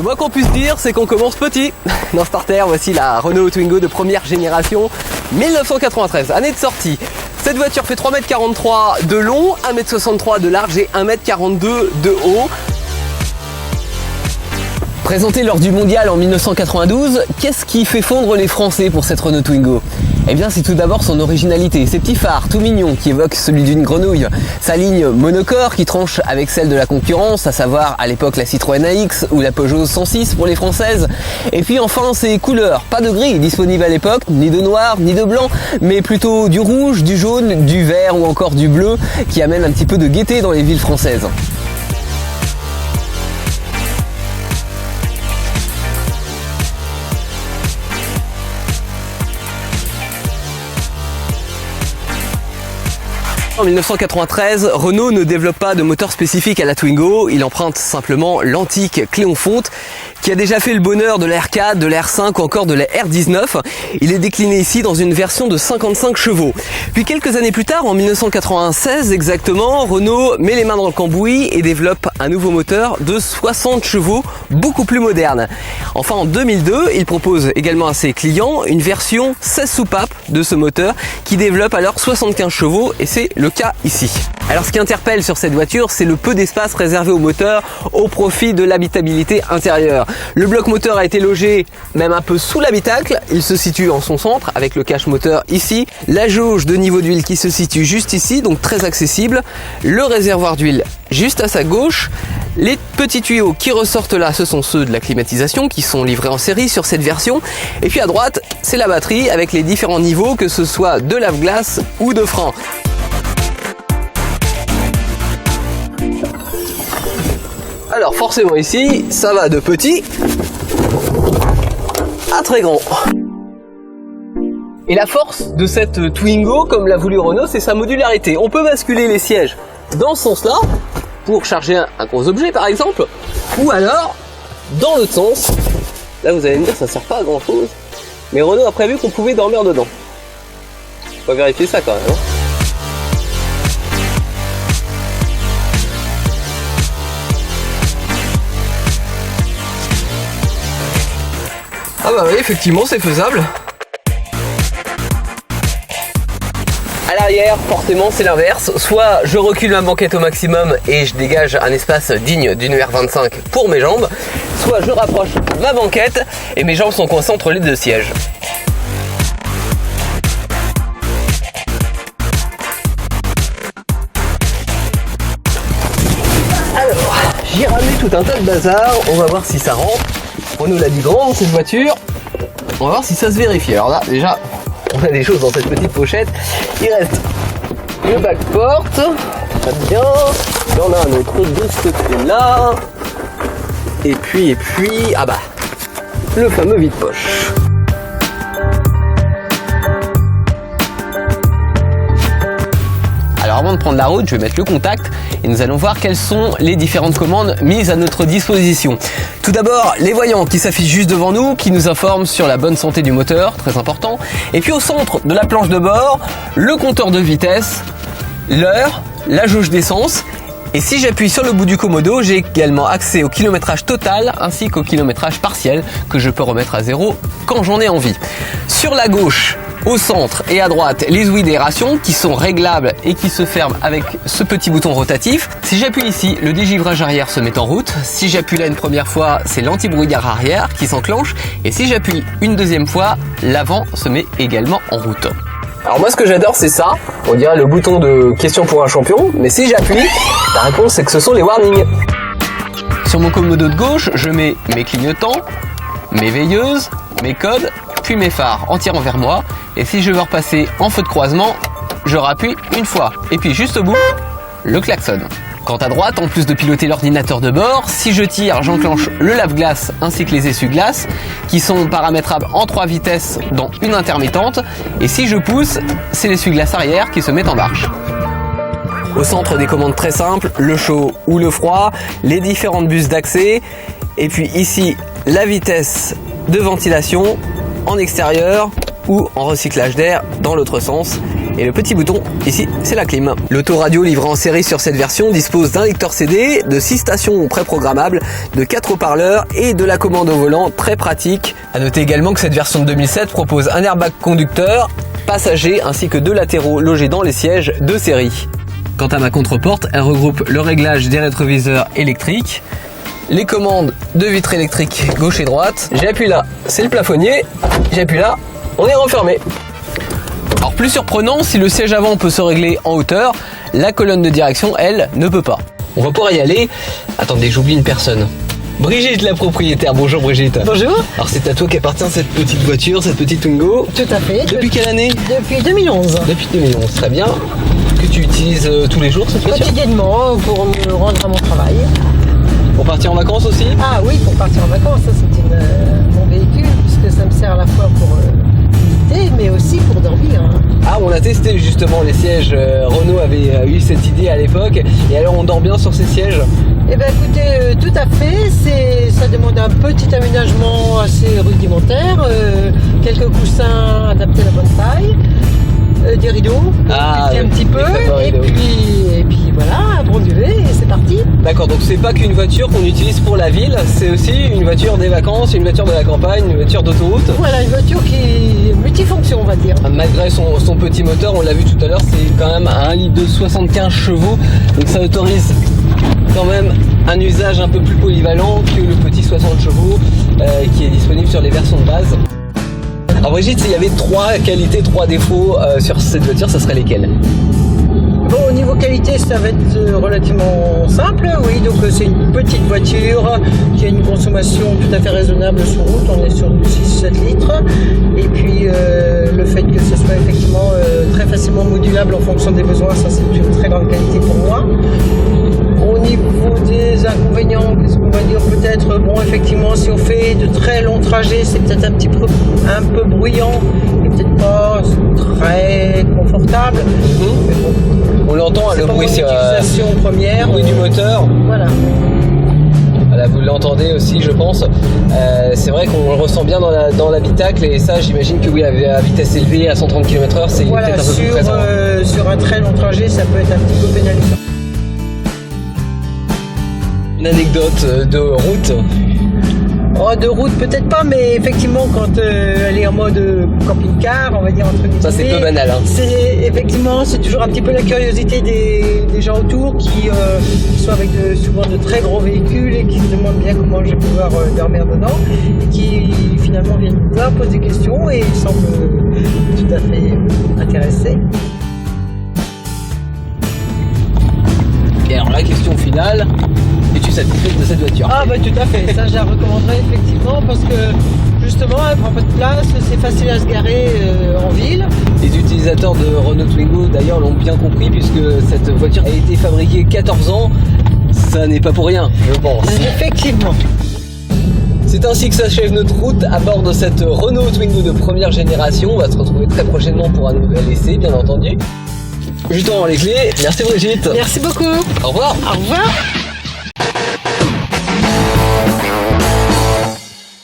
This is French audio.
moins qu'on puisse dire, c'est qu'on commence petit. Dans Starter, voici la Renault Twingo de première génération, 1993, année de sortie. Cette voiture fait 3,43 m de long, 1,63 m de large et 1,42 m de haut. Présentée lors du mondial en 1992, qu'est-ce qui fait fondre les Français pour cette Renault Twingo? Eh bien, c'est tout d'abord son originalité, ses petits phares tout mignons qui évoquent celui d'une grenouille, sa ligne monocore qui tranche avec celle de la concurrence, à savoir à l'époque la Citroën AX ou la Peugeot 106 pour les françaises, et puis enfin ses couleurs, pas de gris disponible à l'époque, ni de noir, ni de blanc, mais plutôt du rouge, du jaune, du vert ou encore du bleu qui amène un petit peu de gaieté dans les villes françaises. En 1993, Renault ne développe pas de moteur spécifique à la Twingo, il emprunte simplement l'antique Cléon-Fonte qui a déjà fait le bonheur de la R4, de la R5 ou encore de la R19. Il est décliné ici dans une version de 55 chevaux. Puis quelques années plus tard, en 1996 exactement, Renault met les mains dans le cambouis et développe un nouveau moteur de 60 chevaux, beaucoup plus moderne. Enfin en 2002, il propose également à ses clients une version 16 soupapes de ce moteur qui développe alors 75 chevaux et c'est le cas ici. Alors ce qui interpelle sur cette voiture, c'est le peu d'espace réservé au moteur au profit de l'habitabilité intérieure. Le bloc moteur a été logé même un peu sous l'habitacle, il se situe en son centre avec le cache moteur ici, la jauge de niveau d'huile qui se situe juste ici, donc très accessible, le réservoir d'huile juste à sa gauche, les petits tuyaux qui ressortent là, ce sont ceux de la climatisation qui sont livrés en série sur cette version, et puis à droite, c'est la batterie avec les différents niveaux, que ce soit de lave-glace ou de frein. Alors forcément ici, ça va de petit à très grand. Et la force de cette Twingo, comme l'a voulu Renault, c'est sa modularité. On peut basculer les sièges dans ce sens-là, pour charger un gros objet par exemple, ou alors dans l'autre sens. Là vous allez me dire, ça sert pas à grand chose, mais Renault a prévu qu'on pouvait dormir dedans. On va vérifier ça quand même. Hein. Ah bah oui, effectivement, c'est faisable. À l'arrière, forcément, c'est l'inverse. Soit je recule ma banquette au maximum et je dégage un espace digne d'une R25 pour mes jambes, soit je rapproche ma banquette et mes jambes sont coincées entre les deux sièges. Alors, j'ai ramené tout un tas de bazar, on va voir si ça rentre. Renault l'a dit grande cette voiture, on va voir si ça se vérifie. Alors là déjà on a des choses dans cette petite pochette, il reste le backport, très bien, il y en a un autre de ce côté là, et puis ah bah le fameux vide-poche. Alors avant de prendre la route, je vais mettre le contact et nous allons voir quelles sont les différentes commandes mises à notre disposition. Tout d'abord, les voyants qui s'affichent juste devant nous, qui nous informent sur la bonne santé du moteur, très important. Et puis au centre de la planche de bord, le compteur de vitesse, l'heure, la jauge d'essence. Et si j'appuie sur le bout du commodo, j'ai également accès au kilométrage total ainsi qu'au kilométrage partiel que je peux remettre à zéro quand j'en ai envie. Sur la gauche, au centre et à droite, les ouïes d'aération qui sont réglables et qui se ferment avec ce petit bouton rotatif. Si j'appuie ici, le dégivrage arrière se met en route. Si j'appuie là une première fois, c'est l'anti-brouillard arrière qui s'enclenche. Et si j'appuie une deuxième fois, l'avant se met également en route. Alors moi ce que j'adore c'est ça, on dirait le bouton de question pour un champion, mais si j'appuie, la réponse c'est que ce sont les warnings. Sur mon commodo de gauche, je mets mes clignotants, mes veilleuses, mes codes, puis mes phares en tirant vers moi. Et si je veux repasser en feu de croisement, je rappuie une fois. Et puis juste au bout, le klaxon. Quant à droite, en plus de piloter l'ordinateur de bord, si je tire, j'enclenche le lave-glace ainsi que les essuie-glaces qui sont paramétrables en 3 vitesses dont une intermittente. Et si je pousse, c'est l'essuie-glace arrière qui se met en marche. Au centre des commandes très simples, le chaud ou le froid, les différentes buses d'accès, et puis ici la vitesse de ventilation en extérieur ou en recyclage d'air dans l'autre sens. Et le petit bouton, ici, c'est la clim. L'autoradio livrée en série sur cette version dispose d'un lecteur CD, de 6 stations préprogrammables, de 4 haut-parleurs et de la commande au volant très pratique. À noter également que cette version de 2007 propose un airbag conducteur, passager ainsi que 2 latéraux logés dans les sièges de série. Quant à ma contre-porte, elle regroupe le réglage des rétroviseurs électriques, les commandes de vitres électriques gauche et droite. J'appuie là, c'est le plafonnier. J'appuie là, on est refermé. Alors plus surprenant, si le siège avant peut se régler en hauteur, la colonne de direction, elle, ne peut pas. On va pouvoir y aller. Attendez, j'oublie une personne. Brigitte, la propriétaire. Bonjour Brigitte. Bonjour. Alors c'est à toi qu'appartient cette petite voiture, cette petite Twingo. Tout à fait. Depuis quelle année? Depuis 2011. Depuis 2011, très bien. Que tu utilises tous les jours cette voiture? Quotidiennement pour me rendre à mon travail. Pour partir en vacances aussi? Ah oui, pour partir en vacances, ça c'est mon véhicule puisque ça me sert à la fois pour visiter mais aussi pour dormir. Ah, on a testé justement les sièges. Renault avait eu cette idée à l'époque. Et alors on dort bien sur ces sièges? Eh bien écoutez, tout à fait, ça demande un petit aménagement assez rudimentaire, quelques coussins adaptés à la bonne taille, des rideaux, un petit peu, et puis voilà, un bon duvet et c'est parti. D'accord, donc c'est pas qu'une voiture qu'on utilise pour la ville, c'est aussi une voiture des vacances, une voiture de la campagne, une voiture d'autoroute. Voilà, une voiture qui est multifonction, on va dire. Malgré son petit moteur, on l'a vu tout à l'heure, c'est quand même à 1 litre de 75 chevaux, donc ça autorise quand même un usage un peu plus polyvalent que le petit 60 chevaux qui est disponible sur les versions de base. Alors Brigitte, s'il y avait 3 qualités, 3 défauts sur cette voiture, ça serait lesquels? Bon, au niveau qualité, ça va être relativement simple. Oui, donc c'est une petite voiture qui a une consommation tout à fait raisonnable sur route. On est sur 6-7 litres. Et puis le fait que ce soit effectivement très facilement modulable en fonction des besoins, ça c'est une très grande qualité pour moi. Au niveau des inconvénients, qu'est-ce qu'on va dire? Peut-être, bon, effectivement, si on fait de très longs trajets, c'est peut-être un peu bruyant et peut-être pas très confortable. Mais bon, on l'entend, le bruit, c'est l'utilisation première. Le bruit du moteur. Voilà. Voilà, vous l'entendez aussi, je pense. C'est vrai qu'on le ressent bien dans l'habitacle et ça, j'imagine que oui, à vitesse élevée, à 130 km/h, c'est voilà, peut-être un peu plus présent. Sur un très long trajet, ça peut être un petit peu pénalisant. Une anecdote de route? Oh, de route peut-être pas, mais effectivement quand elle est en mode camping-car, on va dire entre guillemets. Ça c'est peu banal. Hein. C'est toujours un petit peu la curiosité des gens autour qui sont avec souvent de très gros véhicules et qui se demandent bien comment je vais pouvoir dormir dedans et qui finalement viennent me voir, posent des questions et ils semblent tout à fait intéressés. Et alors la question finale, es-tu satisfaite de cette voiture? Ah bah tout à fait, ça je la recommanderais effectivement parce que justement elle prend pas de place, c'est facile à se garer en ville. Les utilisateurs de Renault Twingo d'ailleurs l'ont bien compris puisque cette voiture a été fabriquée 14 ans, ça n'est pas pour rien je pense. Effectivement. C'est ainsi que s'achève notre route à bord de cette Renault Twingo de première génération. On va se retrouver très prochainement pour un nouvel essai bien entendu. Juste avant les clés, merci Brigitte. Merci beaucoup. Au revoir. Au revoir.